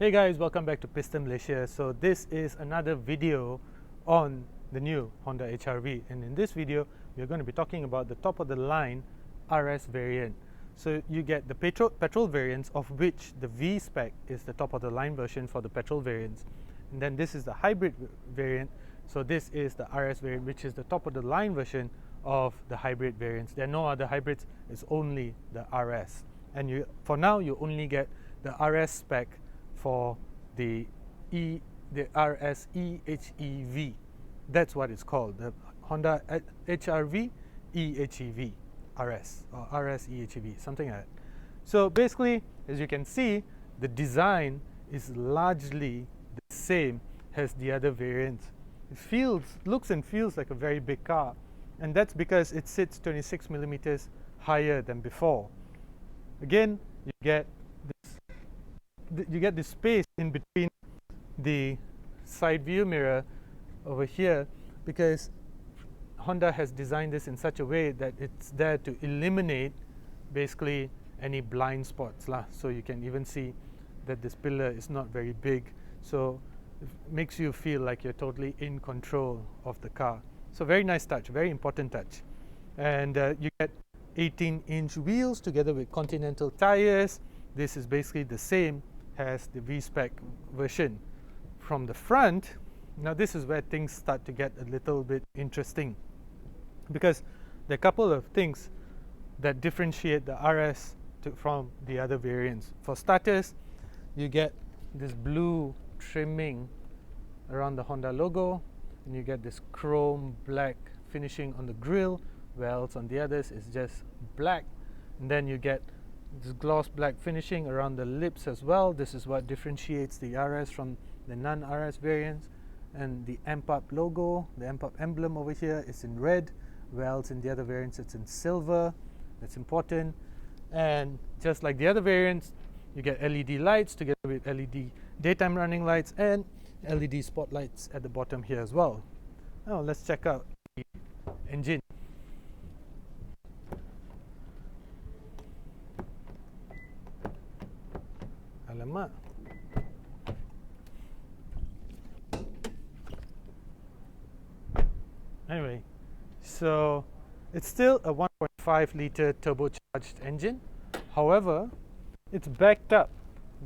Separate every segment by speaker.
Speaker 1: Hey guys, welcome back to Piston Malaysia. So this is another video on the new Honda HRV, and in this video we're going to be talking about the top of the line RS variant. So you get the petrol variants, of which the V spec is the top of the line version for the petrol variants, and then this is the hybrid variant. So this is the RS variant, which is the top of the line version of the hybrid variants. There are no other hybrids, it's only the RS, and for now you only get the RS spec for the RS HEV. That's what it's called, the Honda HRV EHEV RS, or RS EHEV, something like that. So basically, as you can see, the design is largely the same as the other variants. It looks and feels like a very big car, and that's because it sits 26 millimeters higher than before. Again, you get this space in between the side view mirror over here, because Honda has designed this in such a way that it's there to eliminate basically any blind spots lah. So you can even see that this pillar is not very big, so it makes you feel like you're totally in control of the car. So very nice touch, very important touch. And you get 18-inch wheels together with Continental tires. This is basically the same as the V-spec version. From the front, now this is where things start to get a little bit interesting, because there are a couple of things that differentiate the RS from the other variants. For starters, you get this blue trimming around the Honda logo, and you get this chrome black finishing on the grille, whereas on the others it's just black. And then you get this gloss black finishing around the lips as well. This is what differentiates the RS from the non-RS variants. And the MPUP logo, the MPUP emblem over here, is in red, whereas in the other variants it's in silver. That's important. And just like the other variants, you get LED lights together with LED daytime running lights and LED spotlights at the bottom here as well. Now let's check out the engine. Alamak. Anyway, so it's still a 1.5 liter turbocharged engine. However, it's backed up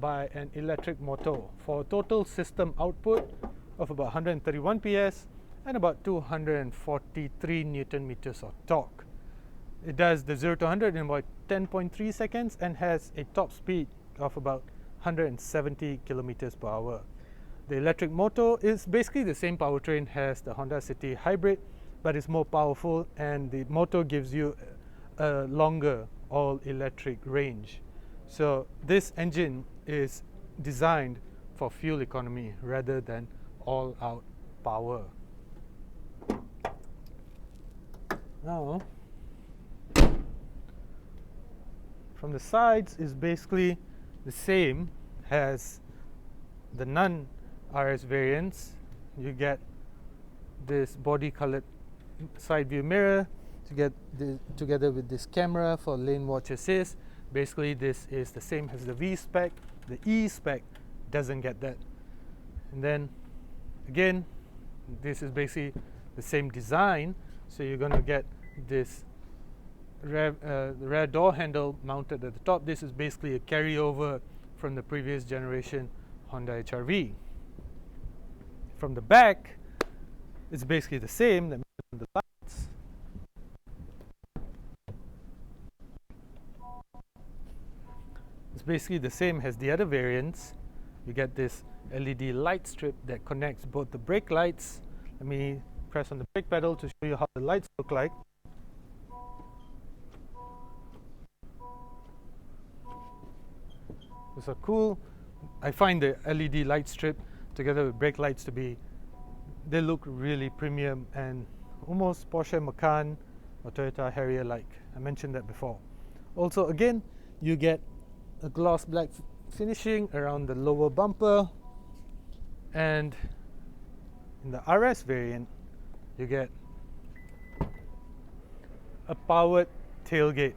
Speaker 1: by an electric motor for a total system output of about 131 PS and about 243 Newton meters of torque. It does the 0 to 100 in about 10.3 seconds and has a top speed of about 170 kilometers per hour. The electric motor is basically the same powertrain as the Honda City Hybrid, but it's more powerful, and the motor gives you a longer all-electric range. So this engine is designed for fuel economy rather than all-out power. Now, from the sides is basically the same as the non-RS variants. You get this body colored side view mirror together with this camera for lane watch assist. Basically this is the same as the V spec. The E spec doesn't get that. And then again, this is basically the same design, so you're going to get this rear door handle mounted at the top. This is basically a carryover from the previous generation Honda HRV. From the back, it's basically the same. The lights, it's basically the same as the other variants. You get this LED light strip that connects both the brake lights. Let me press on the brake pedal to show you how the lights look like. Those are cool. I find the LED light strip together with brake lights they look really premium and almost Porsche Macan or Toyota Harrier like. I mentioned that before. Also, again, you get a gloss black finishing around the lower bumper, and in the RS variant you get a powered tailgate.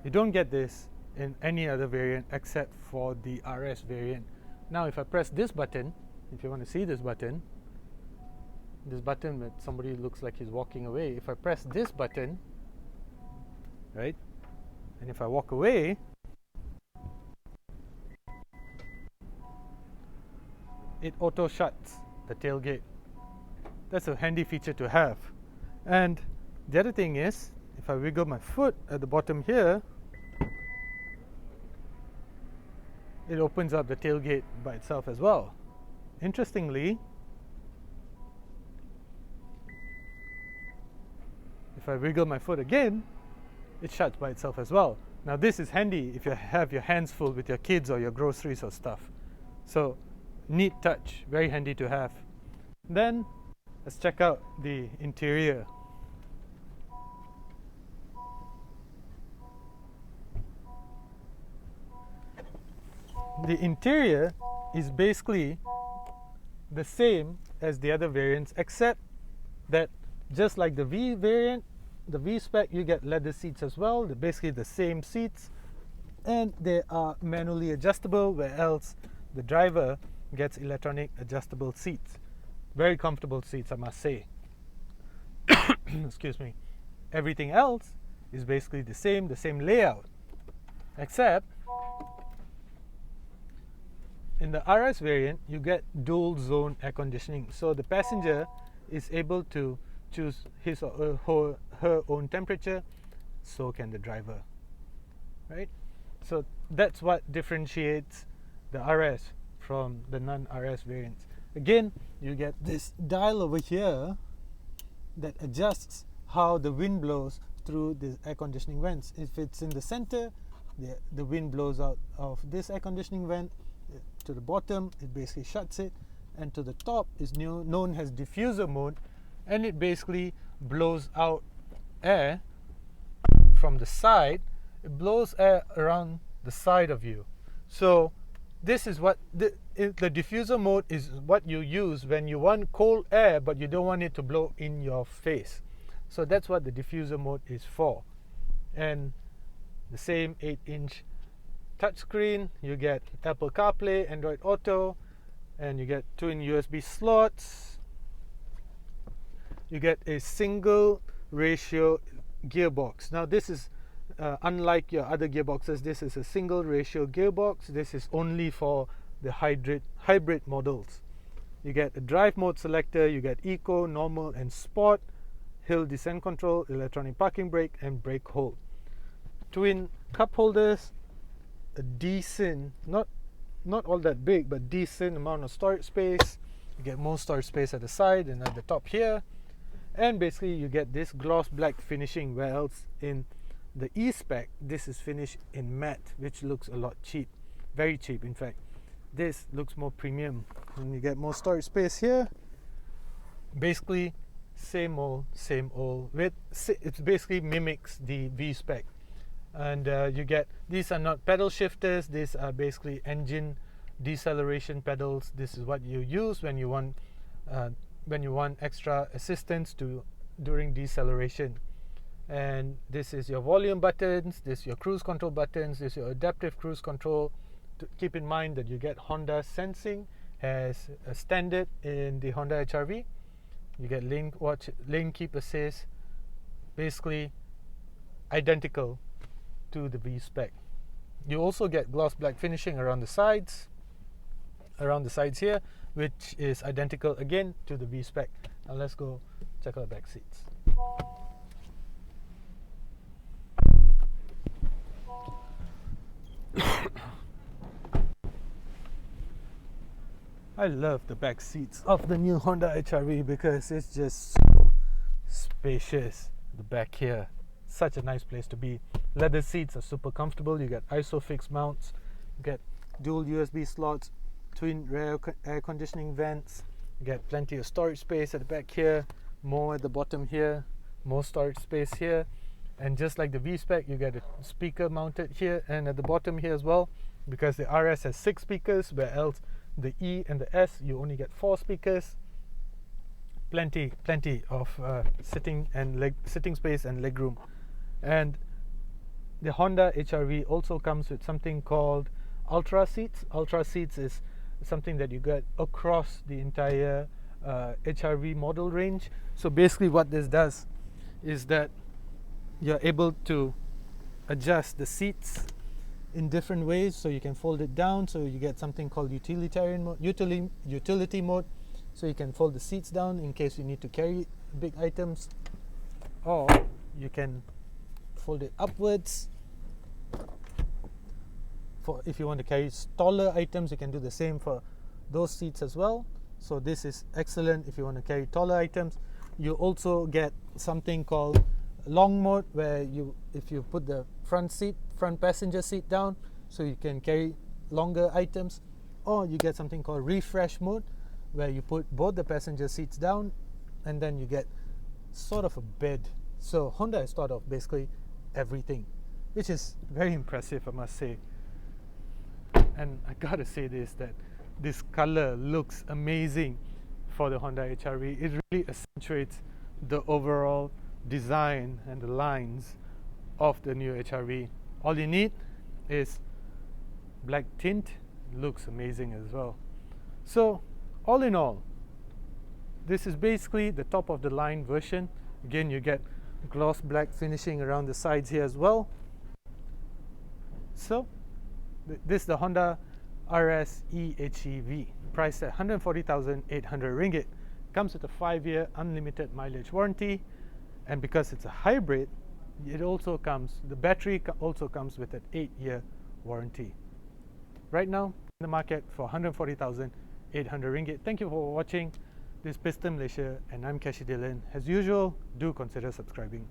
Speaker 1: You don't get this in any other variant except for the RS variant. Now if I press this button, if you want to see this button that somebody looks like he's walking away, if I press this button, right, and if I walk away, it auto shuts the tailgate. That's a handy feature to have. And the other thing is, if I wiggle my foot at the bottom here, it opens up the tailgate by itself as well. Interestingly, if I wiggle my foot again, it shuts by itself as well. Now this is handy if you have your hands full with your kids or your groceries or stuff. So neat touch, very handy to have. Then let's check out the interior. The interior is basically the same as the other variants, except that just like the V variant, the V spec, you get leather seats as well. They're basically the same seats, and they are manually adjustable, where else the driver gets electronic adjustable seats. Very comfortable seats, I must say. Excuse me. Everything else is basically the same layout, except in the RS variant you get dual zone air conditioning, so the passenger is able to choose his or her own temperature, so can the driver, right? So that's what differentiates the RS from the non-RS variants. Again, you get this dial over here that adjusts how the wind blows through the air conditioning vents. If it's in the center, the wind blows out of this air conditioning vent. To the bottom, it basically shuts it, and to the top is known as diffuser mode, and it basically blows out air from the side. It blows air around the side of you. So this is what the diffuser mode is, what you use when you want cold air but you don't want it to blow in your face. So that's what the diffuser mode is for. And the same 8-inch touchscreen, you get Apple CarPlay, Android Auto, and you get twin USB slots. You get a single ratio gearbox. Now this is unlike your other gearboxes. This is a single ratio gearbox. This is only for the hybrid models. You get a drive mode selector, you get Eco, Normal and Sport, hill descent control, electronic parking brake, and brake hold. Twin cup holders, a decent, not all that big, but decent amount of storage space. You get more storage space at the side and at the top here, and basically you get this gloss black finishing, where else in the E-Spec this is finished in matte, which looks a lot cheap, very cheap in fact. This looks more premium, and you get more storage space here. Basically same old with it basically mimics the V-Spec. And you get, these are not pedal shifters, these are basically engine deceleration pedals. This is what you use when you want extra assistance during deceleration. And this is your volume buttons, this is your cruise control buttons, this is your adaptive cruise control. To keep in mind that you get Honda sensing as a standard in the Honda HRV. You get lane keep assist, basically identical to the V-Spec. You also get gloss black finishing around the sides here, which is identical again to the V-Spec. Now let's go check out the back seats. I love the back seats of the new Honda HRV because it's just so spacious. The back here, such a nice place to be. Leather seats are super comfortable. You get ISOFIX mounts, you get dual USB slots, twin rear air conditioning vents, you get plenty of storage space at the back here, more at the bottom here, more storage space here, and just like the V-Spec, you get a speaker mounted here and at the bottom here as well, because the RS has 6 speakers, where else the E and the S you only get 4 speakers. Plenty of sitting space and legroom. And The Honda HRV also comes with something called Ultra Seats. Ultra Seats is something that you get across the entire HRV model range. So basically what this does is that you're able to adjust the seats in different ways. So you can fold it down, so you get something called utilitarian mode, utility mode. So you can fold the seats down in case you need to carry big items, or you can fold it upwards for if you want to carry taller items. You can do the same for those seats as well. So this is excellent if you want to carry taller items. You also get something called long mode, where if you put the front passenger seat down, so you can carry longer items. Or you get something called refresh mode, where you put both the passenger seats down and then you get sort of a bed. So Honda has thought of basically everything, which is very impressive, I must say. And I gotta say that this color looks amazing for the Honda HRV. It really accentuates the overall design and the lines of the new HRV. All you need is black tint. It looks amazing as well. So all in all, this is basically the top of the line version. Again, you get gloss black finishing around the sides here as well. So this is the Honda RS HEV, priced at 140,800 ringgit. Comes with a 5-year unlimited mileage warranty, and because it's a hybrid, the battery also comes with an 8-year warranty. Right now in the market for 140,800 ringgit. Thank you for watching. This is Piston Malaysia, and I'm Kashi Dylan. As usual, do consider subscribing.